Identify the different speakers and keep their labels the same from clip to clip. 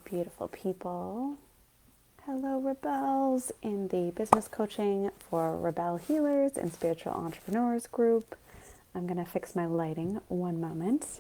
Speaker 1: Beautiful people. Hello, Rebels in the business coaching for Rebel Healers and Spiritual Entrepreneurs group. I'm going to fix my lighting one moment.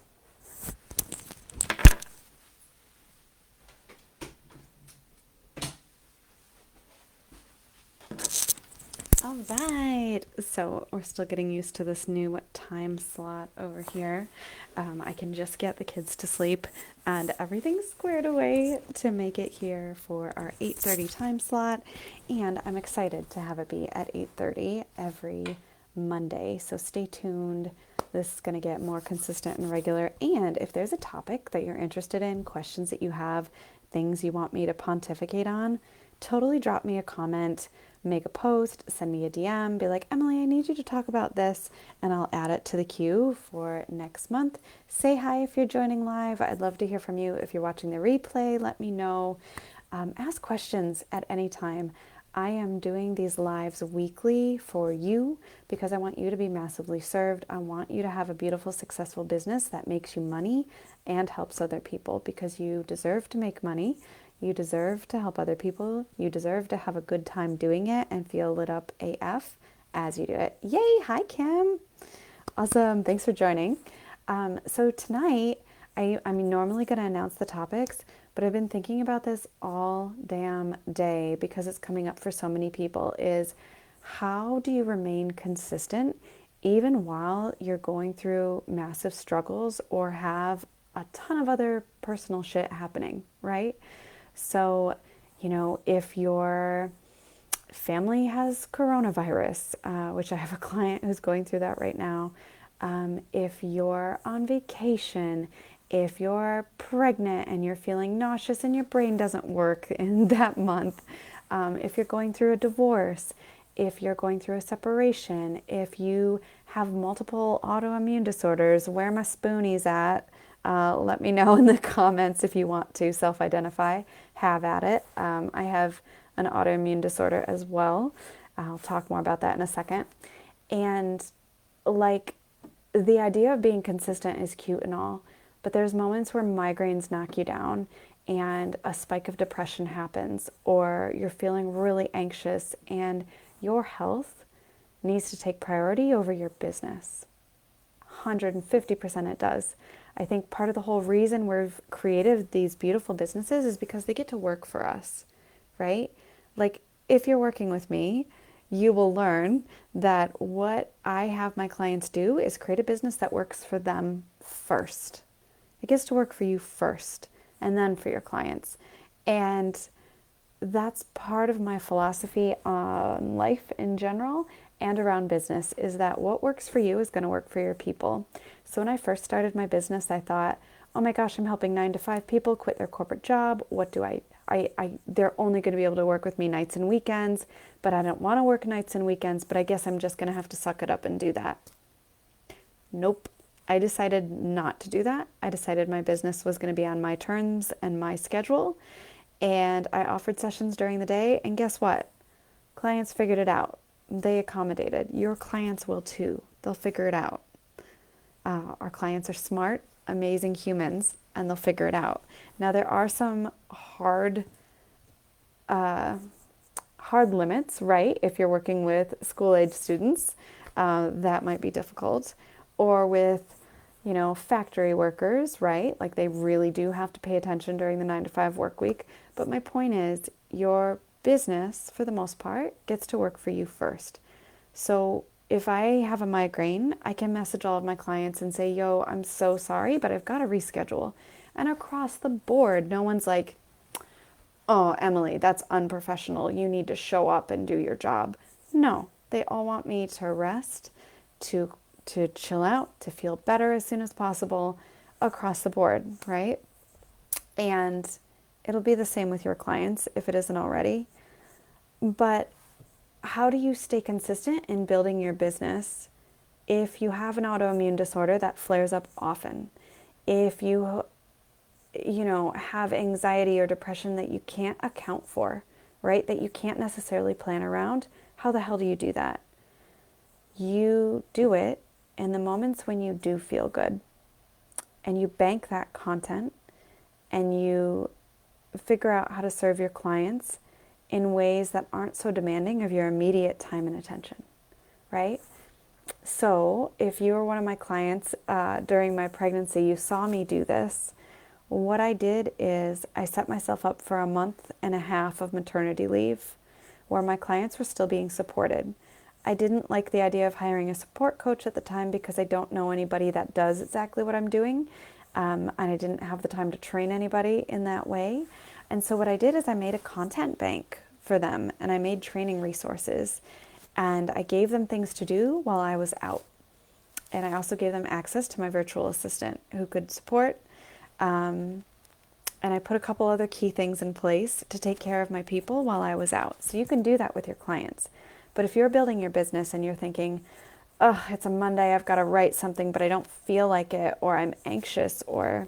Speaker 1: All right, so we're still getting used to this new time slot over here. I can just get the kids to sleep and everything's squared away to make it here for our 8:30 time slot. And I'm excited to have it be at 8:30 every Monday. So stay tuned. This is going to get more consistent and regular. And if there's a topic that you're interested in, questions that you have, things you want me to pontificate on, totally drop me a comment, make a post, send me a DM, be like, Emily, I need you to talk about this, and I'll add it to the queue for next month. Say hi if you're joining live. I'd love to hear from you. If you're watching the replay, let me know. Ask questions at any time. I am doing these lives weekly for you because I want you to be massively served. I want you to have a beautiful, successful business that makes you money and helps other people, because you deserve to make money. You deserve to help other people. You deserve to have a good time doing it and feel lit up AF as you do it. Yay! Hi, Kim. Awesome. Thanks for joining. So tonight, I'm normally going to announce the topics, but I've been thinking about this all damn day because it's coming up for so many people, is how do you remain consistent even while you're going through massive struggles or have a ton of other personal shit happening, right? So, if your family has coronavirus, which I have a client who's going through that right now, if you're on vacation, if you're pregnant and you're feeling nauseous and your brain doesn't work in that month, if you're going through a divorce, if you're going through a separation, if you have multiple autoimmune disorders, where my spoonies at? Let me know in the comments if you want to self-identify. Have at it. I have an autoimmune disorder as well. I'll talk more about that in a second. And like, the idea of being consistent is cute and all, but there's moments where migraines knock you down and a spike of depression happens, or you're feeling really anxious and your health needs to take priority over your business. 150% it does. I think part of the whole reason we've created these beautiful businesses is because they get to work for us, right? Like, if you're working with me, you will learn that what I have my clients do is create a business that works for them first. It gets to work for you first, and then for your clients. And that's part of my philosophy on life in general and around business, is that what works for you is going to work for your people. So when I first started my business, I thought, oh my gosh, I'm helping 9 to 5 people quit their corporate job. What do they're only going to be able to work with me nights and weekends, but I don't want to work nights and weekends, but I guess I'm just going to have to suck it up and do that. Nope. I decided not to do that. I decided my business was going to be on my terms and my schedule. And I offered sessions during the day. And guess what? Clients figured it out. They accommodated. Your clients will too. They'll figure it out. Our clients are smart, amazing humans, and they'll figure it out. Now, there are some hard limits, right? If you're working with school-age students, that might be difficult. Or with, factory workers, right? Like, they really do have to pay attention during the 9 to 5 work week. But my point is, your business, for the most part, gets to work for you first. So if I have a migraine, I can message all of my clients and say, yo, I'm so sorry, but I've got to reschedule. And across the board, no one's like, oh, Emily, that's unprofessional. You need to show up and do your job. No, they all want me to rest, to chill out, to feel better as soon as possible across the board, right? And it'll be the same with your clients if it isn't already. But how do you stay consistent in building your business if you have an autoimmune disorder that flares up often? If you have anxiety or depression that you can't account for, right? That you can't necessarily plan around, how the hell do you do that? You do it in the moments when you do feel good, and you bank that content, and you figure out how to serve your clients in ways that aren't so demanding of your immediate time and attention, right? So if you were one of my clients during my pregnancy, you saw me do this. What I did is I set myself up for a month and a half of maternity leave where my clients were still being supported. I didn't like the idea of hiring a support coach at the time because I don't know anybody that does exactly what I'm doing. And I didn't have the time to train anybody in that way. And so what I did is I made a content bank for them and I made training resources and I gave them things to do while I was out. And I also gave them access to my virtual assistant who could support. And I put a couple other key things in place to take care of my people while I was out. So you can do that with your clients. But if you're building your business and you're thinking, oh, it's a Monday, I've got to write something, but I don't feel like it, or I'm anxious, or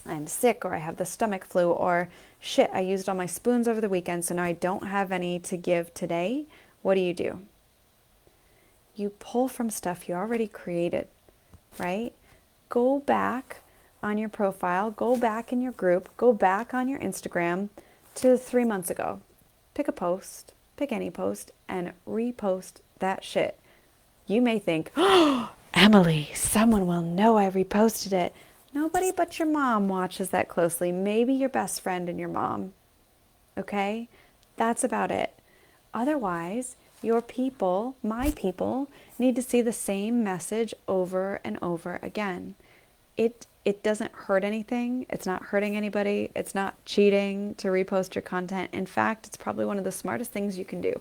Speaker 1: I'm sick, or I have the stomach flu, or shit, I used all my spoons over the weekend, so now I don't have any to give today, what do? You pull from stuff you already created, right? Go back on your profile, go back in your group, go back on your Instagram to 3 months ago. Pick a post, pick any post, and repost that shit. You may think, oh, Emily, someone will know I reposted it. Nobody but your mom watches that closely. Maybe your best friend and your mom. Okay? That's about it. Otherwise, your people, my people, need to see the same message over and over again. It doesn't hurt anything. It's not hurting anybody. It's not cheating to repost your content. In fact, it's probably one of the smartest things you can do.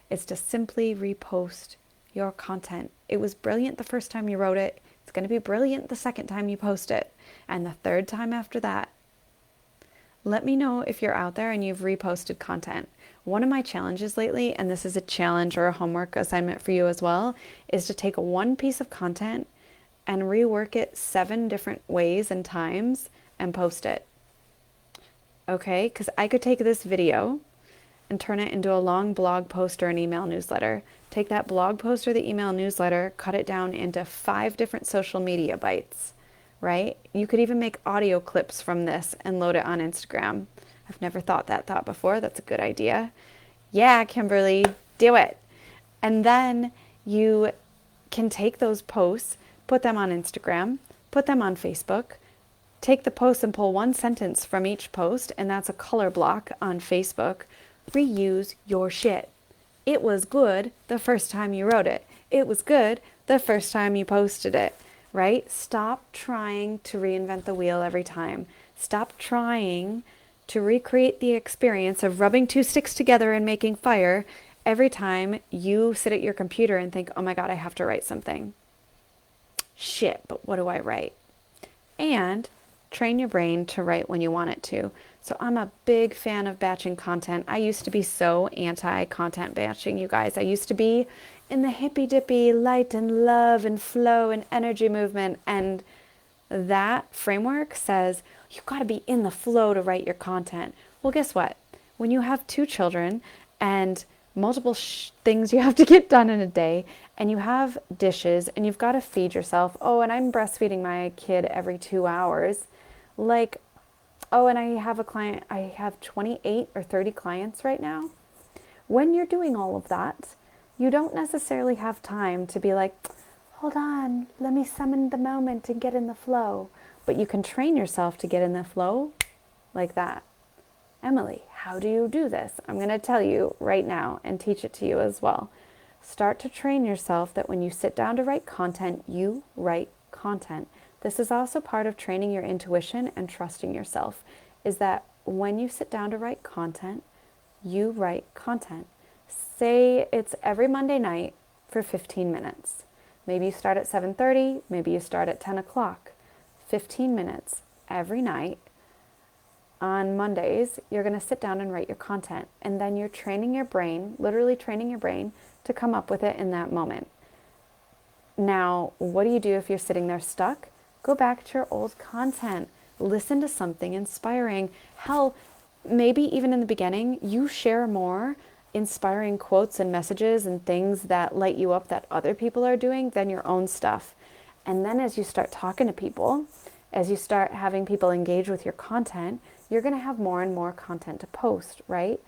Speaker 1: It's to simply repost your content. It was brilliant the first time you wrote it. It's going to be brilliant the second time you post it. And the third time after that. Let me know if you're out there and you've reposted content. One of my challenges lately, and this is a challenge or a homework assignment for you as well, is to take one piece of content and rework it 7 different ways and times and post it. Okay? Because I could take this video and turn it into a long blog post or an email newsletter. Take that blog post or the email newsletter, cut it down into 5 different social media bites, right? You could even make audio clips from this and load it on Instagram. I've never thought that thought before. That's a good idea. Yeah, Kimberly, do it. And then you can take those posts, put them on Instagram, put them on Facebook, take the post and pull one sentence from each post, and that's a color block on Facebook. Reuse your shit. It was good the first time you wrote it. It was good the first time you posted it, right? Stop trying to reinvent the wheel every time. Stop trying to recreate the experience of rubbing 2 sticks together and making fire every time you sit at your computer and think, oh my God, I have to write something. Shit, but what do I write? And train your brain to write when you want it to. So I'm a big fan of batching content. I used to be so anti-content batching, you guys. I used to be in the hippy-dippy light and love and flow and energy movement. And that framework says you've got to be in the flow to write your content. Well, guess what? When you have 2 children and multiple things you have to get done in a day, and you have dishes, and you've got to feed yourself. Oh, and I'm breastfeeding my kid every 2 hours. Like, oh, and I have a client, I have 28 or 30 clients right now. When you're doing all of that, you don't necessarily have time to be like, hold on, let me summon the moment and get in the flow. But you can train yourself to get in the flow like that. Emily, how do you do this? I'm going to tell you right now and teach it to you as well. Start to train yourself that when you sit down to write content, you write content. This is also part of training your intuition and trusting yourself, is that when you sit down to write content, you write content. Say it's every Monday night for 15 minutes. Maybe you start at 7:30, maybe you start at 10 o'clock. 15 minutes every night. On Mondays, you're going to sit down and write your content. And then you're training your brain, literally training your brain to come up with it in that moment. Now, what do you do if you're sitting there stuck? Go back to your old content. Listen to something inspiring. Hell, maybe even in the beginning, you share more inspiring quotes and messages and things that light you up that other people are doing than your own stuff. And then as you start talking to people As you start having people engage with your content, you're going to have more and more content to post, right?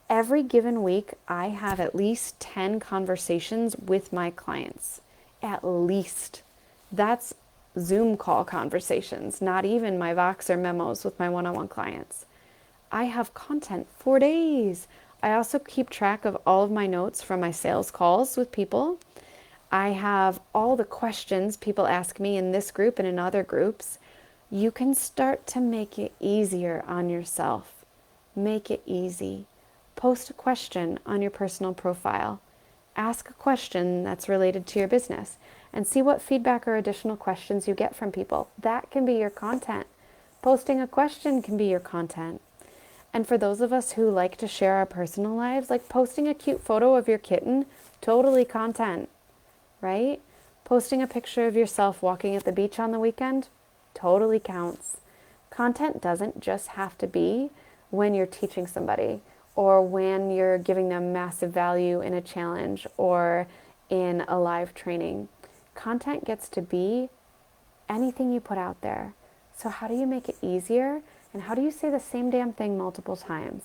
Speaker 1: Every given week, I have at least 10 conversations with my clients. At least. That's Zoom call conversations, not even my Voxer memos with my one-on-one clients. I have content for days. I also keep track of all of my notes from my sales calls with people. I have all the questions people ask me in this group and in other groups. You can start to make it easier on yourself. Make it easy. Post a question on your personal profile. Ask a question that's related to your business and see what feedback or additional questions you get from people. That can be your content. Posting a question can be your content. And for those of us who like to share our personal lives, like posting a cute photo of your kitten, totally content, right? Posting a picture of yourself walking at the beach on the weekend, totally counts. Content doesn't just have to be when you're teaching somebody or when you're giving them massive value in a challenge or in a live training. Content gets to be anything you put out there. So how do you make it easier? And how do you say the same damn thing multiple times?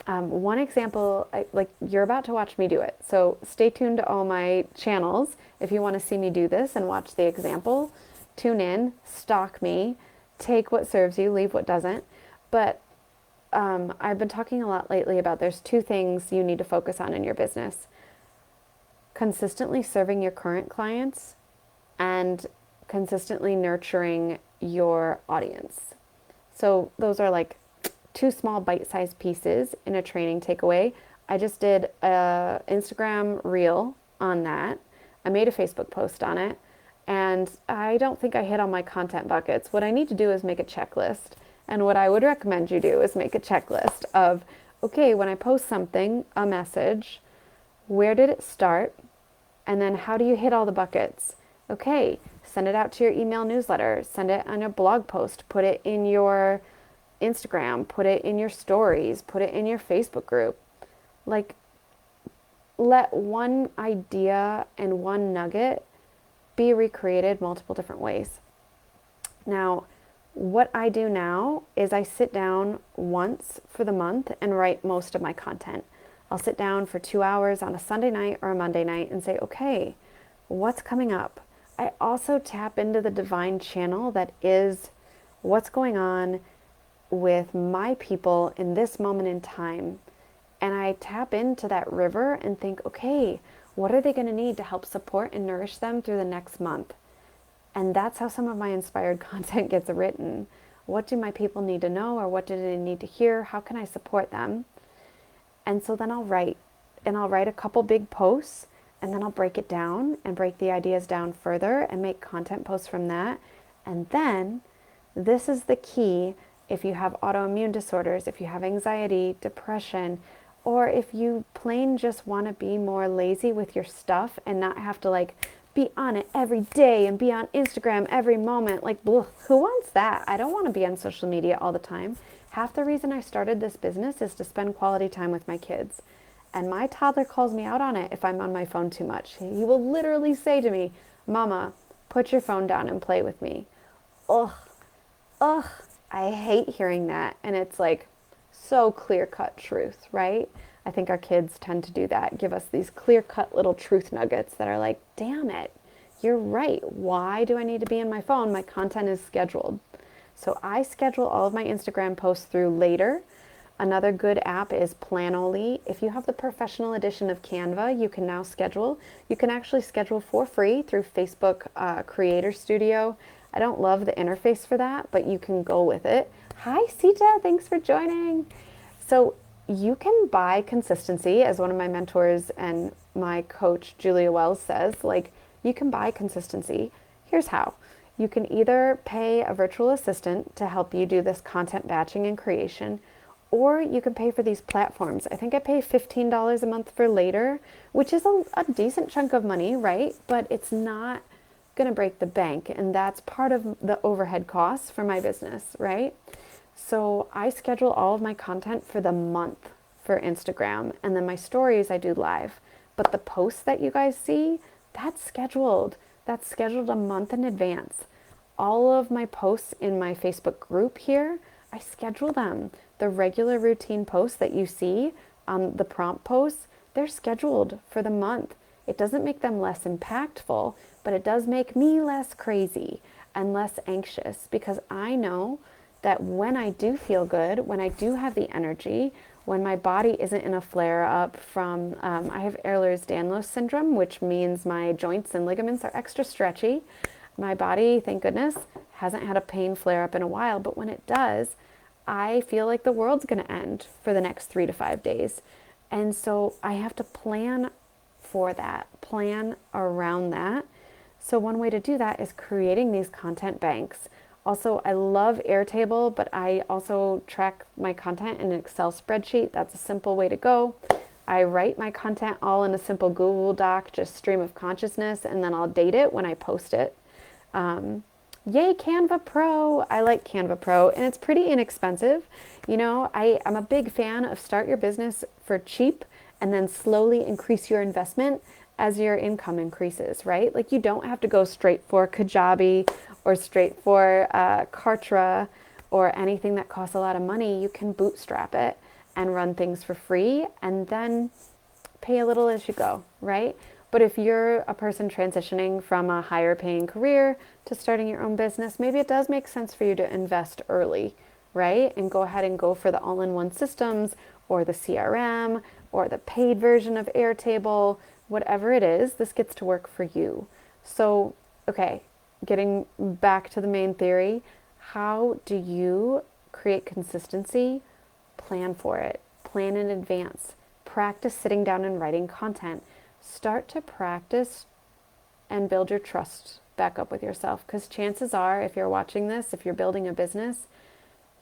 Speaker 1: One example, like you're about to watch me do it. So stay tuned to all my channels if you want to see me do this and watch the example. Tune in, stalk me, take what serves you, leave what doesn't. But I've been talking a lot lately about there's two things you need to focus on in your business. Consistently serving your current clients and consistently nurturing your audience. So those are like two small bite-sized pieces in a training takeaway. I just did a Instagram reel on that. I made a Facebook post on it, and I don't think I hit all my content buckets. What I need to do is make a checklist. And what I would recommend you do is make a checklist of, okay, when I post something, a message, where did it start? And then how do you hit all the buckets? Okay, send it out to your email newsletter, send it on a blog post, put it in your Instagram, put it in your stories, put it in your Facebook group. Like, let one idea and one nugget be recreated multiple different ways. Now, what I do now is I sit down once for the month and write most of my content. I'll sit down for 2 hours on a Sunday night or a Monday night and say, okay, what's coming up? I also tap into the divine channel that is what's going on with my people in this moment in time. And I tap into that river and think, okay, what are they going to need to help support and nourish them through the next month? And that's how some of my inspired content gets written. What do my people need to know, or what do they need to hear? How can I support them? And so then I'll write a couple big posts, and then I'll break it down and break the ideas down further and make content posts from that. And then this is the key. If you have autoimmune disorders, if you have anxiety, depression, or if you plain just want to be more lazy with your stuff and not have to like be on it every day and be on Instagram every moment, like, who wants that? I don't want to be on social media all the time. Half the reason I started this business is to spend quality time with my kids. And my toddler calls me out on it if I'm on my phone too much. He will literally say to me, Mama, put your phone down and play with me. Ugh, I hate hearing that. And it's like so clear-cut truth, right? I think our kids tend to do that, give us these clear-cut little truth nuggets that are like, damn it, you're right. Why do I need to be on my phone? My content is scheduled. So I schedule all of my Instagram posts through Later. Another good app is Planoly. If you have the professional edition of Canva, you can now schedule. You can actually schedule for free through Facebook Creator Studio. I don't love the interface for that, but you can go with it. Hi, Sita, thanks for joining. So you can buy consistency, as one of my mentors and my coach, Julia Wells, says, like, you can buy consistency. Here's how. You can either pay a virtual assistant to help you do this content batching and creation, or you can pay for these platforms. I think I pay $15 a month for Later, which is a decent chunk of money, right? But it's not going to break the bank, and that's part of the overhead costs for my business, right? So I schedule all of my content for the month for Instagram, and then my stories I do live. But the posts that you guys see, that's scheduled. That's scheduled a month in advance. All of my posts in my Facebook group here, I schedule them. The regular routine posts that you see, the prompt posts, they're scheduled for the month. It doesn't make them less impactful, but it does make me less crazy and less anxious, because I know that when I do feel good, when I do have the energy, when my body isn't in a flare up from, I have Ehlers-Danlos syndrome, which means my joints and ligaments are extra stretchy. My body, thank goodness, hasn't had a pain flare up in a while, but when it does, I feel like the world's going to end for the next 3 to 5 days. And so I have to plan for that, plan around that. So one way to do that is creating these content banks. Also, I love Airtable, but I also track my content in an Excel spreadsheet. That's a simple way to go. I write my content all in a simple Google Doc, just stream of consciousness, and then I'll date it when I post it. Yay, Canva Pro. I like Canva Pro, and it's pretty inexpensive. You know, I'm a big fan of start your business for cheap and then slowly increase your investment as your income increases, right? Like, you don't have to go straight for Kajabi or straight for Kartra or anything that costs a lot of money. You can bootstrap it and run things for free and then pay a little as you go, right? But if you're a person transitioning from a higher paying career to starting your own business, maybe it does make sense for you to invest early, right? And go ahead and go for the all-in-one systems or the CRM or the paid version of Airtable, whatever it is, this gets to work for you. So, okay, getting back to the main theory, how do you create consistency? Plan for it. Plan in advance. Practice sitting down and writing content. Start to practice and build your trust back up with yourself, because chances are, if you're watching this, if you're building a business,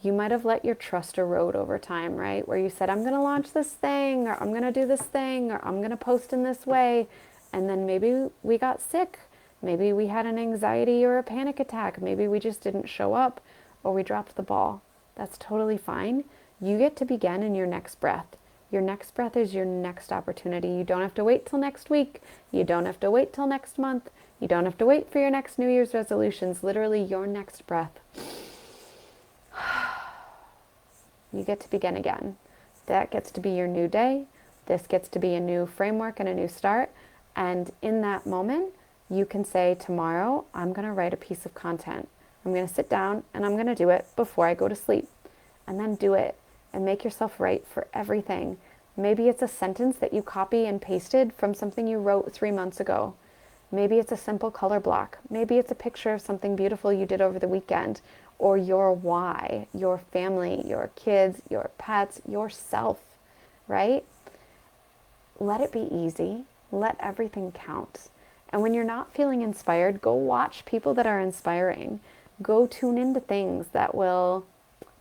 Speaker 1: you might have let your trust erode over time, right? Where you said, I'm going to launch this thing, or I'm going to do this thing, or I'm going to post in this way. And then maybe we got sick. Maybe we had an anxiety or a panic attack. Maybe we just didn't show up, or we dropped the ball. That's totally fine. You get to begin in your next breath. Your next breath is your next opportunity. You don't have to wait till next week. You don't have to wait till next month. You don't have to wait for your next New Year's resolutions. Literally, your next breath. You get to begin again. That gets to be your new day. This gets to be a new framework and a new start. And in that moment, you can say, tomorrow, I'm going to write a piece of content. I'm going to sit down and I'm going to do it before I go to sleep. And then do it and make yourself right for everything. Maybe it's a sentence that you copy and pasted from something you wrote 3 months ago. Maybe it's a simple color block. Maybe it's a picture of something beautiful you did over the weekend, or your why, your family, your kids, your pets, yourself, right? Let it be easy. Let everything count. And when you're not feeling inspired, go watch people that are inspiring. Go tune into things that will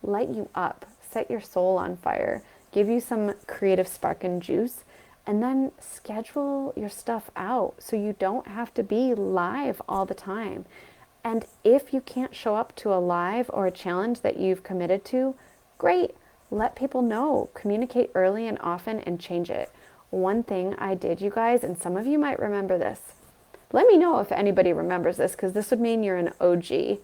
Speaker 1: light you up, set your soul on fire, give you some creative spark and juice, and then schedule your stuff out so you don't have to be live all the time. And if you can't show up to a live or a challenge that you've committed to, great. Let people know. Communicate early and often and change it. One thing I did, you guys, and some of you might remember this. Let me know if anybody remembers this, because this would mean you're an OG.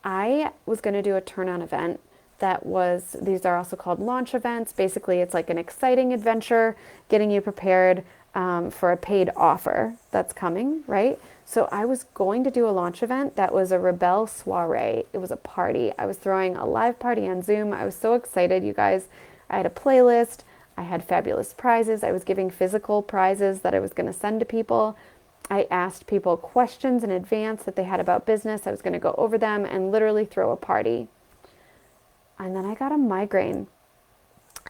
Speaker 1: I was going to do a turn-on event that was, these are also called launch events. Basically, it's like an exciting adventure, getting you prepared for a paid offer that's coming, right? So I was going to do a launch event that was a Rebelle soiree. It was a party. I was throwing a live party on Zoom. I was so excited, you guys. I had a playlist. I had fabulous prizes. I was giving physical prizes that I was going to send to people. I asked people questions in advance that they had about business. I was going to go over them and literally throw a party. And then I got a migraine.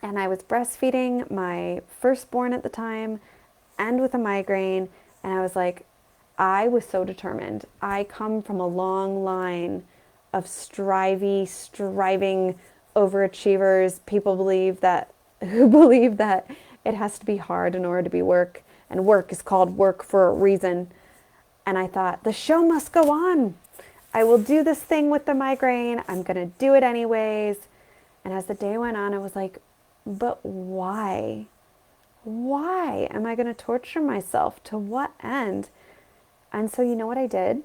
Speaker 1: And I was breastfeeding my firstborn at the time and with a migraine. And I was like, I was so determined. I come from a long line of striving overachievers. People who believe that it has to be hard in order to be work. And work is called work for a reason. And I thought, the show must go on. I will do this thing with the migraine. I'm going to do it anyways. And as the day went on, I was like, but why? Why am I going to torture myself? To what end? And so you know what I did?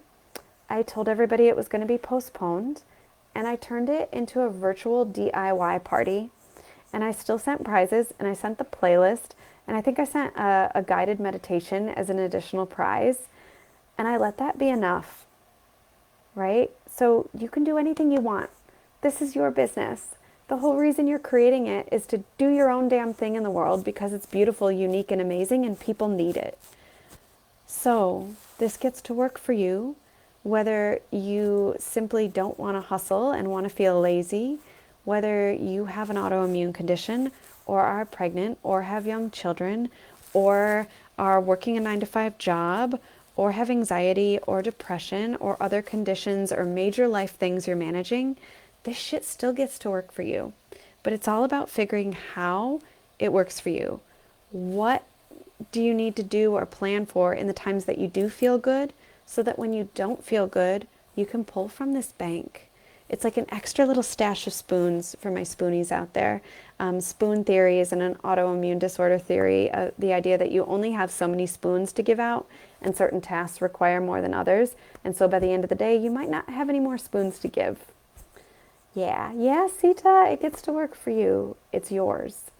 Speaker 1: I told everybody it was going to be postponed, and I turned it into a virtual DIY party. And I still sent prizes, and I sent the playlist, and I think I sent a guided meditation as an additional prize. And I let that be enough, right? So you can do anything you want. This is your business. The whole reason you're creating it is to do your own damn thing in the world because it's beautiful, unique, and amazing, and people need it. So this gets to work for you, whether you simply don't want to hustle and want to feel lazy, whether you have an autoimmune condition or are pregnant or have young children or are working a 9 to 5 job or have anxiety or depression or other conditions or major life things you're managing, this shit still gets to work for you. But it's all about figuring how it works for you. What do you need to do or plan for in the times that you do feel good so that when you don't feel good, you can pull from this bank? It's like an extra little stash of spoons for my spoonies out there. Spoon theory is an autoimmune disorder theory, the idea that you only have so many spoons to give out and certain tasks require more than others. And so by the end of the day, you might not have any more spoons to give. Yeah, Sita, it gets to work for you. It's yours.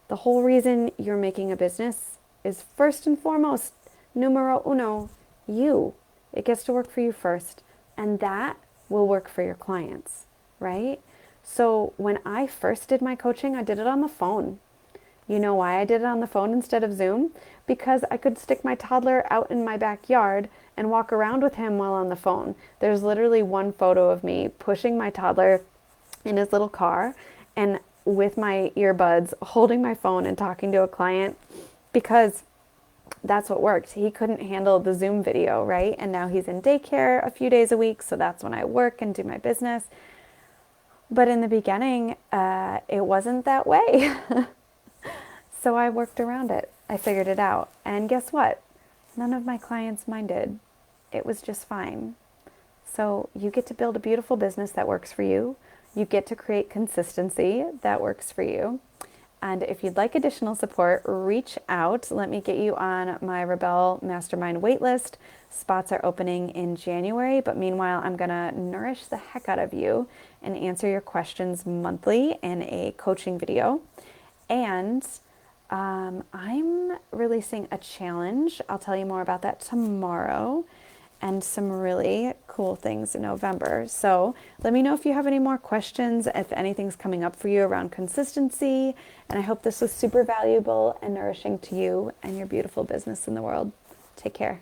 Speaker 1: The whole reason you're making a business is first and foremost, numero uno, you. It gets to work for you first. And that will work for your clients, right? So when I first did my coaching, I did it on the phone. You know why I did it on the phone instead of Zoom? Because I could stick my toddler out in my backyard and walk around with him while on the phone. There's literally one photo of me pushing my toddler in his little car and with my earbuds holding my phone and talking to a client because that's what worked. He couldn't handle the Zoom video, right? And now he's in daycare a few days a week, so that's when I work and do my business. But in the beginning, it wasn't that way. So I worked around it. I figured it out. And guess what? None of my clients minded. It was just fine. So you get to build a beautiful business that works for you. You get to create consistency that works for you. And if you'd like additional support, reach out. Let me get you on my Rebel Mastermind waitlist. Spots are opening in January, but meanwhile, I'm going to nourish the heck out of you and answer your questions monthly in a coaching video. And I'm releasing a challenge. I'll tell you more about that tomorrow, and some really cool things in November. So let me know if you have any more questions, if anything's coming up for you around consistency. And I hope this was super valuable and nourishing to you and your beautiful business in the world. Take care.